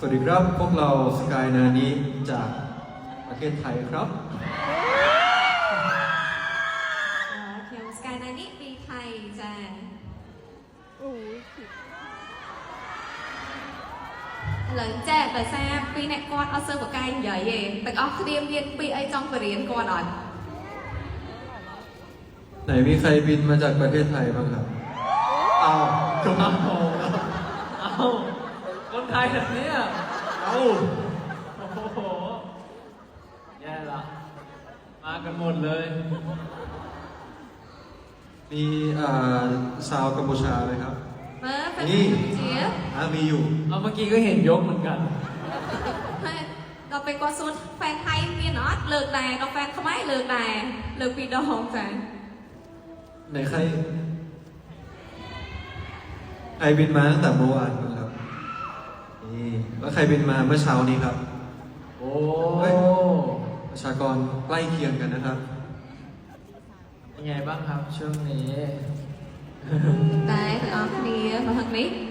สวัสดีครับพวกเราสกายนานิจากประเทศไทยครับខ្ញុំស្កាយណានេះពីថៃចាឥឡូវចាដោយសារពីរអ្នកគាត់អត់សូវប្រកែកនិយាយទេទាំងអស់គ្នាមានពីអីចង់បរៀនគាត់អត់ไหนมีใครบินมาจากประเทศไทยบ้างครับอ้าวก็มาคนไทยแบบนี้โอ้โหแย่ละมากันหมดเลยมีชาวกัมพูชาไหมครับមើលពេលជាมีอยู่เอาเมื่อกี้ก็เห็นยกเหมือนกันដល់ពេលគាត់សួរแฟนไทยមានអត់លើកដែរដល់แฟนខ្មែរលើกដែរលើកពីរដងចាไหนใครบินมาตั้งแต่เมื่อวานครับนี่แล้วใครบินมาเมื่อเช้านี้ครับโอ้ประชากรใกล้เคียงกันนะครับเป็นไงบ้างครับช่วงนี้តែទាំងអស់គ្នាមកហ្នឹងនេះ